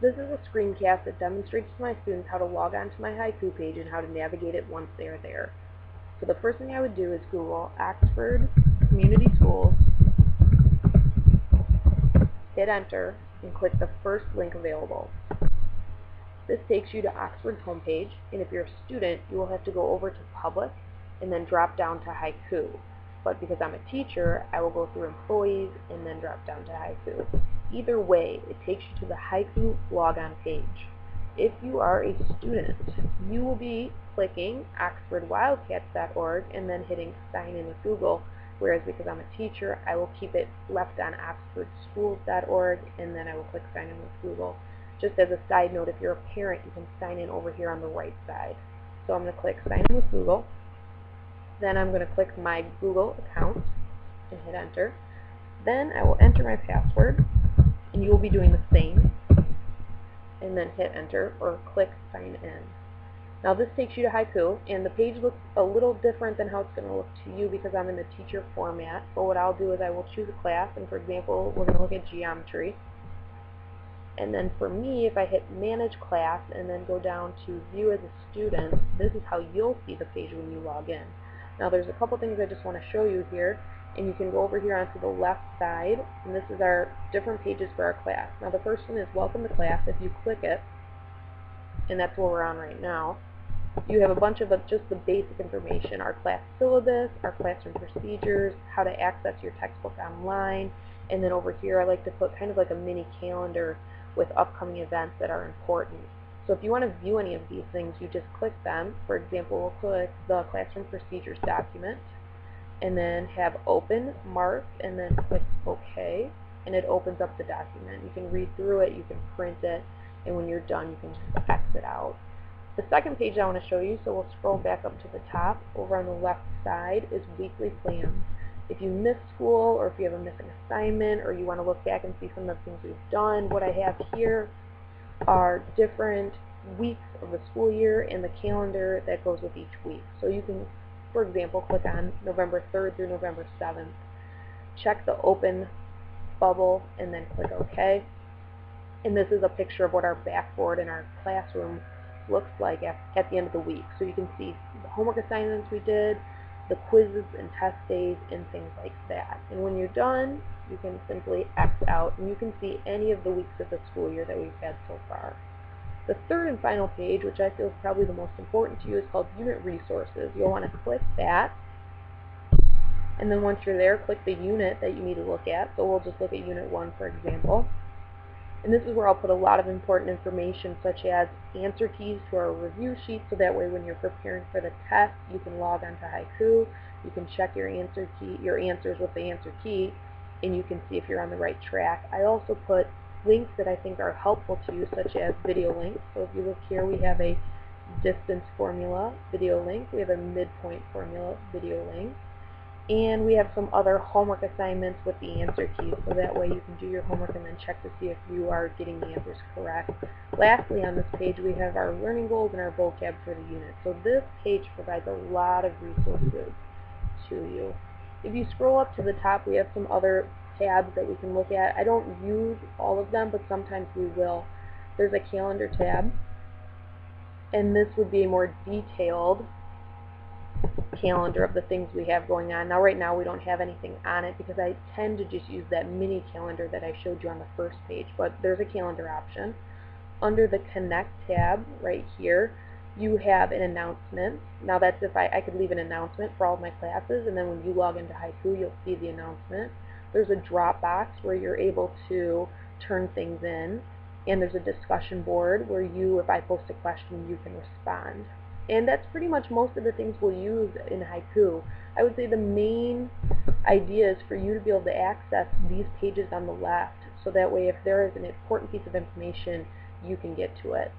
This is a screencast that demonstrates to my students how to log on to my Haiku page and how to navigate it once they are there. So the first thing I would do is Google Oxford Community Schools, hit enter, and click the first link available. This takes you to Oxford's homepage, and if you're a student, you will have to go over to Public and then drop down to Haiku. But because I'm a teacher, I will go through Employees and then drop down to Haiku. Either way, it takes you to the Haiku logon page. If you are a student, you will be clicking oxfordwildcats.org and then hitting sign in with Google, whereas because I'm a teacher, I will keep it left on oxfordschools.org and then I will click sign in with Google. Just as a side note, if you're a parent, you can sign in over here on the right side. So I'm going to click sign in with Google. Then I'm going to click my Google account and hit enter. Then I will enter my password, and you will be doing the same, and then hit enter or click sign in. Now this takes you to Haiku, and the page looks a little different than how it's going to look to you because I'm in the teacher format. But what I'll do is I will choose a class, and for example, we're going to look at geometry. And then for me, if I hit manage class and then go down to view as a student, this is how you'll see the page when you log in. Now there's a couple things I just want to show you here, and you can go over here onto the left side, and this is our different pages for our class. Now the first one is welcome to class. If you click it, and that's what we're on right now, you have a bunch of just the basic information, our class syllabus, our classroom procedures, how to access your textbook online, and then over here I like to put kind of like a mini calendar with upcoming events that are important. So if you want to view any of these things, you just click them. For example, we'll click the classroom procedures document and then have open, mark, and then click OK, and it opens up the document. You can read through it, you can print it, and when you're done you can just exit out. The second page I want to show you, so we'll scroll back up to the top, over on the left side is weekly plans. If you miss school, or if you have a missing assignment, or you want to look back and see some of the things we've done, what I have here are different weeks of the school year and the calendar that goes with each week. So you can, for example, click on November 3rd through November 7th, check the open bubble, and then click OK. And this is a picture of what our backboard in our classroom looks like at the end of the week. So you can see the homework assignments we did, the quizzes and test days, and things like that. And when you're done, you can simply X out, and you can see any of the weeks of the school year that we've had so far. The third and final page, which I feel is probably the most important to you, is called Unit Resources. You'll want to click that, and then once you're there, click the unit that you need to look at. So we'll just look at Unit 1, for example. And this is where I'll put a lot of important information, such as answer keys to our review sheet, so that way when you're preparing for the test, you can log on to Haiku, you can check your answers with the answer key, and you can see if you're on the right track. I also put links that I think are helpful to you, such as video links. So if you look here, we have a distance formula video link, we have a midpoint formula video link, and we have some other homework assignments with the answer keys, so that way you can do your homework and then check to see if you are getting the answers correct. Lastly, on this page we have our learning goals and our vocab for the unit. So this page provides a lot of resources to you. If you scroll up to the top, we have some other tabs that we can look at. I don't use all of them, but sometimes we will. There's a calendar tab, and this would be a more detailed calendar of the things we have going on. Now right now we don't have anything on it because I tend to just use that mini calendar that I showed you on the first page, but there's a calendar option. Under the Connect tab right here, you have an announcement. Now that's if I could leave an announcement for all of my classes, and then when you log into Haiku you'll see the announcement. There's a drop box where you're able to turn things in, and there's a discussion board where if I post a question, you can respond. And that's pretty much most of the things we'll use in Haiku. I would say the main idea is for you to be able to access these pages on the left, so that way if there is an important piece of information, you can get to it.